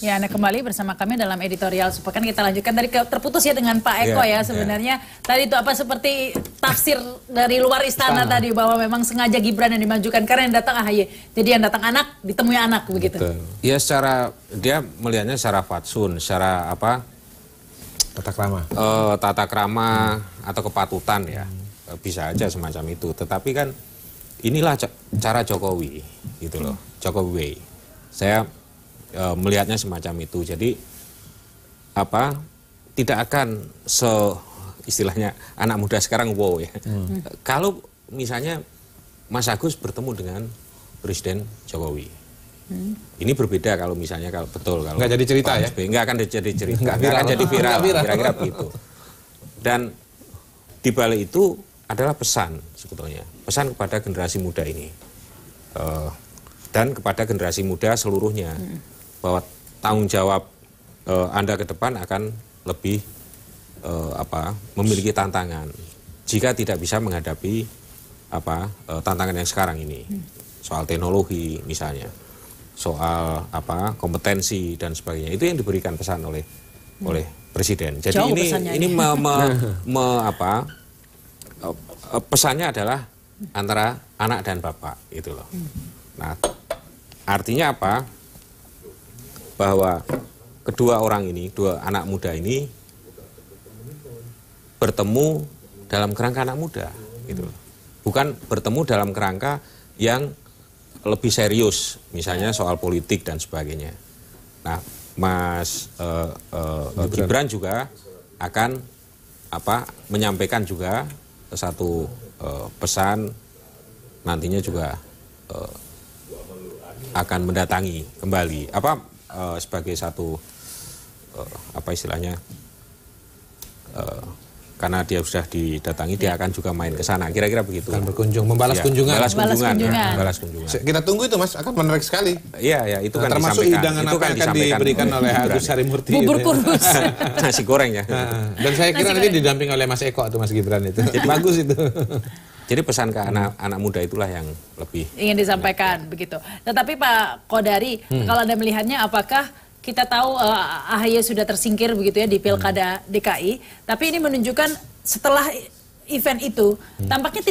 Ya, Anda kembali bersama kami dalam editorial sepekan. Kita lanjutkan tadi terputus ya dengan Pak Eko ya sebenarnya. Tadi itu apa seperti tafsir dari luar istana tadi bahwa memang sengaja Gibran yang dimajukan karena yang datang AHY. Jadi yang datang anak ditemui anak begitu. Betul. Ya secara dia melihatnya secara fatsun, secara apa? Tata krama. Tata krama atau kepatutan ya. Bisa aja semacam itu. Tetapi kan inilah cara Jokowi gitu loh. Jokowi. Saya melihatnya semacam itu. Jadi apa? Tidak akan istilahnya anak muda sekarang wow ya. Kalau misalnya Mas Agus bertemu dengan Presiden Jokowi. Ini berbeda kalau misalnya kalau betul kalau nggak jadi cerita ya. Nggak akan jadi cerita, nggak akan jadi viral, kira-kira begitu. Dan di balik itu adalah pesan sebetulnya, pesan kepada generasi muda ini dan kepada generasi muda seluruhnya bahwa tanggung jawab Anda ke depan akan lebih memiliki tantangan jika tidak bisa menghadapi tantangan yang sekarang ini, soal teknologi misalnya, soal kompetensi dan sebagainya, itu yang diberikan pesan oleh Presiden. Jadi jauh ini pesannya adalah antara anak dan bapak itu loh. Nah, artinya apa? Bahwa kedua orang ini, dua anak muda ini bertemu dalam kerangka anak muda gitu loh. Bukan bertemu dalam kerangka yang lebih serius, misalnya soal politik dan sebagainya. Nah, Mas Gibran juga akan menyampaikan juga satu pesan, nantinya juga akan mendatangi kembali sebagai satu istilahnya, karena dia sudah didatangi, dia akan juga main ke sana, kira-kira begitu. Akan berkunjung, membalas kunjungan. Membalas kunjungan. Kita tunggu itu Mas, akan menarik sekali. Iya, itu kan termasuk hidangan apa yang akan diberikan oleh Agus Harimurti. Bubur kurus. Nasi goreng ya. Dan saya kira nanti didamping oleh Mas Eko atau Mas Gibran itu. Jadi bagus itu. Jadi pesan ke anak muda itulah yang lebih ingin disampaikan begitu. Tetapi Pak Kodari, kalau Anda melihatnya apakah kita tahu AHY sudah tersingkir begitu ya di Pilkada DKI, tapi ini menunjukkan setelah event itu tampaknya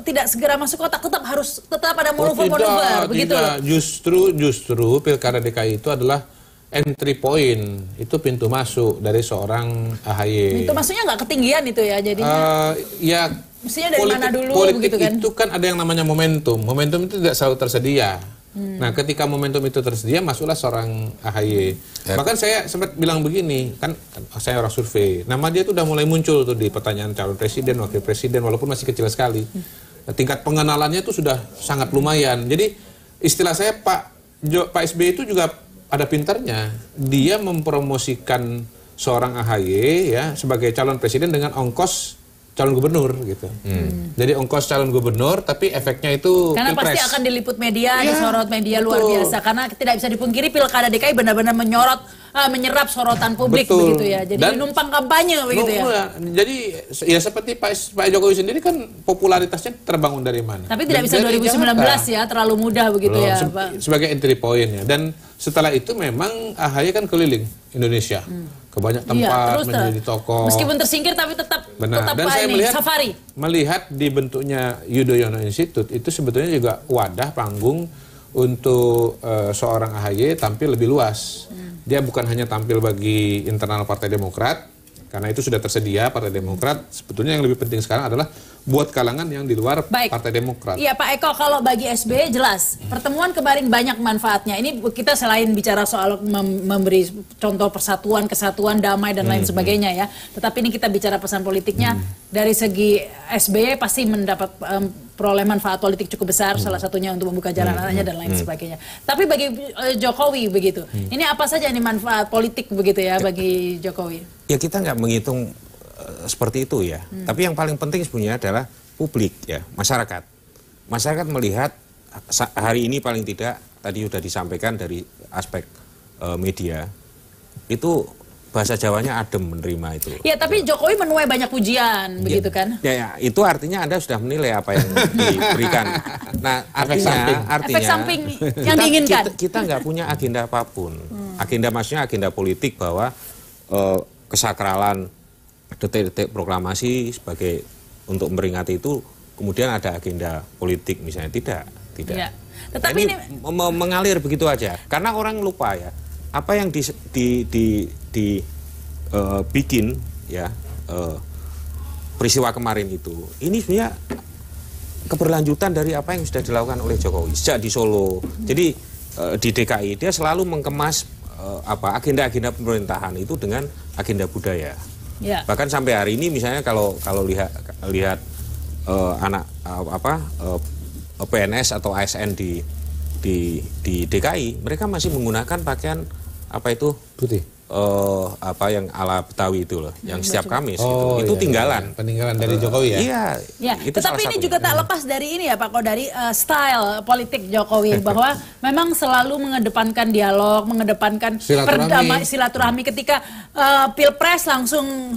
tidak segera masuk kotak, tetap ada manuver begitu. Tidak. Justru Pilkada DKI itu adalah entry point, itu pintu masuk dari seorang AHY. Pintu masuknya nggak ketinggian itu ya jadinya. Ya mestinya dari mana dulu politik begitu kan? Itu kan ada yang namanya momentum. Momentum itu tidak selalu tersedia. Nah, ketika momentum itu tersedia, masuklah seorang AHY. Bahkan saya sempat bilang begini, kan saya orang survei, nama dia tuh udah mulai muncul tuh di pertanyaan calon presiden, wakil presiden, walaupun masih kecil sekali. Nah, tingkat pengenalannya itu sudah sangat lumayan. Jadi istilah saya Pak SBY itu juga ada pintarnya. Dia mempromosikan seorang AHY ya sebagai calon presiden dengan ongkos calon gubernur gitu. Jadi ongkos calon gubernur, tapi efeknya itu karena pilpres. Pasti akan diliput media, disorot media luar biasa. Karena tidak bisa dipungkiri Pilkada DKI benar-benar menyerap sorotan publik begitu ya. Jadi numpang kampanye begitu ya. Jadi ya seperti Pak Jokowi sendiri kan popularitasnya terbangun dari mana? Tapi tidak bisa 2019 ya, terlalu mudah begitu ya, Pak. Sebagai entry point ya. Dan setelah itu memang AHY kan keliling Indonesia. Ke banyak tempat menjadi tokoh. Meskipun tersingkir tapi tetap Dan saya safari. Melihat dibentuknya Yudhoyono Institute itu sebetulnya juga wadah panggung untuk seorang AHY tampil lebih luas. Dia bukan hanya tampil bagi internal Partai Demokrat, karena itu sudah tersedia Partai Demokrat. Sebetulnya yang lebih penting sekarang adalah buat kalangan yang di luar Partai Demokrat. Iya Pak Eko, kalau bagi SBY jelas pertemuan kemarin banyak manfaatnya. Ini kita selain bicara soal memberi contoh persatuan, kesatuan, damai dan lain sebagainya ya. Tetapi ini kita bicara pesan politiknya. Dari segi SBY pasti mendapat peroleh manfaat politik cukup besar, salah satunya untuk membuka jalan anaknya dan lain sebagainya. Tapi bagi Jokowi begitu, ini apa saja ini manfaat politik begitu ya bagi Jokowi? Ya kita nggak menghitung seperti itu ya. Tapi yang paling penting sebenarnya adalah publik ya, masyarakat. Masyarakat melihat hari ini paling tidak tadi sudah disampaikan dari aspek media itu bahasa Jawanya adem menerima itu. Ya, tapi Jokowi menuai banyak pujian, begitu kan? Ya, itu artinya Anda sudah menilai apa yang diberikan. Nah, artinya efek samping yang diinginkan. Kita nggak punya agenda apapun. Agenda maksudnya agenda politik bahwa kesakralan detik-detik proklamasi sebagai untuk memperingati itu kemudian ada agenda politik misalnya, tidak. Ya. Tetapi ini mengalir begitu aja. Karena orang lupa ya, apa yang bikin ya peristiwa kemarin itu, ini sebenarnya keberlanjutan dari apa yang sudah dilakukan oleh Jokowi sejak di Solo. Jadi di DKI dia selalu mengemas agenda-agenda pemerintahan itu dengan agenda budaya. Ya. Bahkan sampai hari ini misalnya kalau lihat PNS atau ASN di DKI, mereka masih menggunakan pakaian putih. Yang ala Betawi itu loh, yang setiap Kamis itu tinggalan. Peninggalan dari Jokowi ya. Iya. Tetapi ini juga tak lepas dari ini ya Pak, dari style politik Jokowi bahwa memang selalu mengedepankan dialog, mengedepankan silaturahmi ketika Pilpres langsung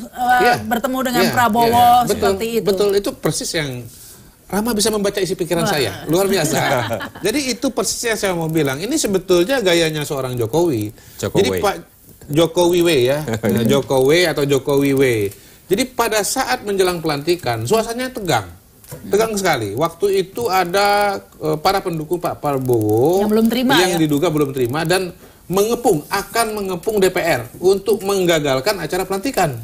bertemu dengan Prabowo seperti itu. Betul, itu persis yang Rama bisa membaca isi pikiran saya, luar biasa. Jadi itu persis yang saya mau bilang. Ini sebetulnya gayanya seorang Jokowi. Jadi Pak Jokowi W ya, Jokowi atau Jokowi W. Jadi pada saat menjelang pelantikan, suasananya tegang sekali. Waktu itu ada para pendukung Pak Prabowo yang belum terima, diduga belum terima dan akan mengepung DPR untuk menggagalkan acara pelantikan.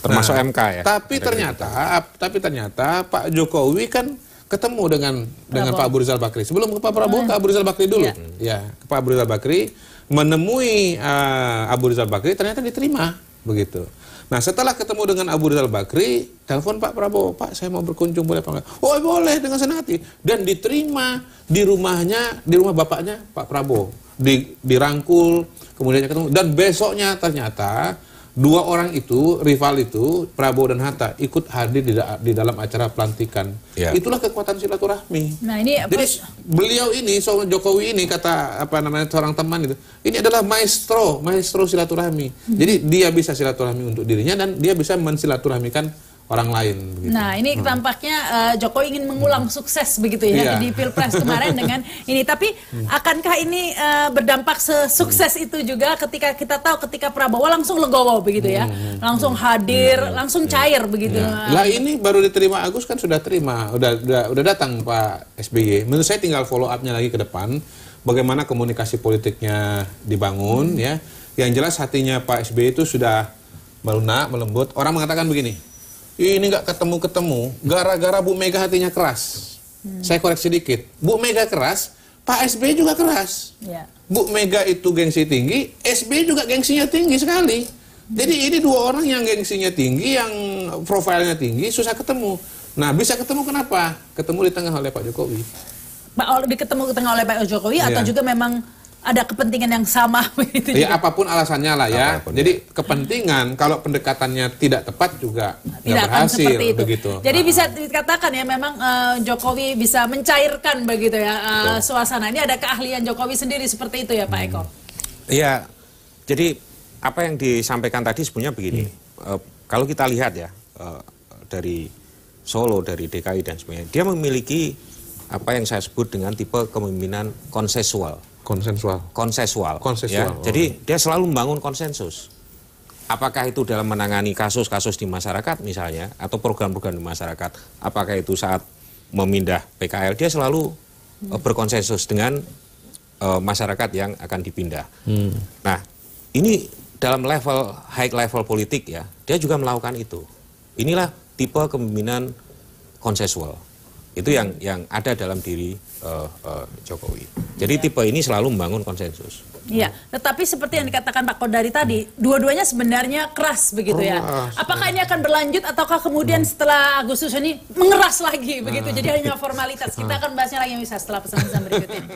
Termasuk MK ya. Tapi ternyata Pak Jokowi kan ketemu dengan Pak Abu Rizal Bakri. Sebelum ke Pak Prabowo, ke Abu Rizal Bakri dulu. Ya, ke Pak Abu Rizal Bakri, menemui Abu Rizal Bakri, ternyata diterima begitu. Nah, setelah ketemu dengan Abu Rizal Bakri, telepon Pak Prabowo, Pak saya mau berkunjung boleh apa enggak? Oh boleh, dengan senang hati. Dan diterima di rumah bapaknya Pak Prabowo, dirangkul, kemudian ketemu. Dan besoknya ternyata dua orang itu, rival itu, Prabowo dan Hatta, ikut hadir di dalam acara pelantikan. Ya. Itulah kekuatan silaturahmi. Nah, ini jadi beliau ini, soal Jokowi ini, kata seorang teman itu, ini adalah maestro silaturahmi. Jadi dia bisa silaturahmi untuk dirinya dan dia bisa mensilaturahmikan orang lain. Begitu. Nah, ini tampaknya Jokowi ingin mengulang sukses begitu ya di Pilpres kemarin dengan ini. Tapi akankah ini berdampak sesukses itu juga ketika Prabowo langsung legowo begitu ya, langsung hadir, langsung cair begitu. Lah ini baru diterima Agus kan sudah terima, udah datang Pak SBY. Menurut saya tinggal follow up-nya lagi ke depan, bagaimana komunikasi politiknya dibangun ya. Yang jelas hatinya Pak SBY itu sudah melunak, melembut. Orang mengatakan begini. Ini nggak ketemu-ketemu, gara-gara Bu Mega hatinya keras. Saya koreksi dikit, Bu Mega keras, Pak SBY juga keras. Bu Mega itu gengsi tinggi, SBY juga gengsinya tinggi sekali. Jadi ini dua orang yang gengsinya tinggi, yang profilnya tinggi, susah ketemu. Nah, bisa ketemu kenapa? Ketemu di tengah oleh Pak Jokowi. Ketemu di tengah oleh Pak Jokowi atau juga memang ada kepentingan yang sama begitu ya, apapun alasannya lah ya. Jadi kepentingan kalau pendekatannya tidak tepat juga tidak berhasil seperti itu. Begitu. Jadi bisa dikatakan ya memang Jokowi bisa mencairkan begitu ya suasana. Ini ada keahlian Jokowi sendiri seperti itu ya Pak Eko. Iya. Jadi apa yang disampaikan tadi sebenarnya begini. Kalau kita lihat ya dari Solo, dari DKI dan sebagainya, dia memiliki apa yang saya sebut dengan tipe kepemimpinan konsensual. Ya. Jadi dia selalu membangun konsensus. Apakah itu dalam menangani kasus-kasus di masyarakat misalnya, atau program-program di masyarakat, apakah itu saat memindah PKL, dia selalu berkonsensus dengan masyarakat yang akan dipindah. Nah, ini dalam high level politik ya, dia juga melakukan itu. Inilah tipe kepemimpinan konsensual. Itu yang ada dalam diri Jokowi. Jadi tipe ini selalu membangun konsensus. Iya, tetapi seperti yang dikatakan Pak Kodari tadi, dua-duanya sebenarnya keras begitu ya. Apakah ini akan berlanjut ataukah kemudian setelah Agustus ini mengeras lagi begitu? Jadi hanya formalitas. Kita akan bahasnya lagi setelah pesan-pesan berikut ini.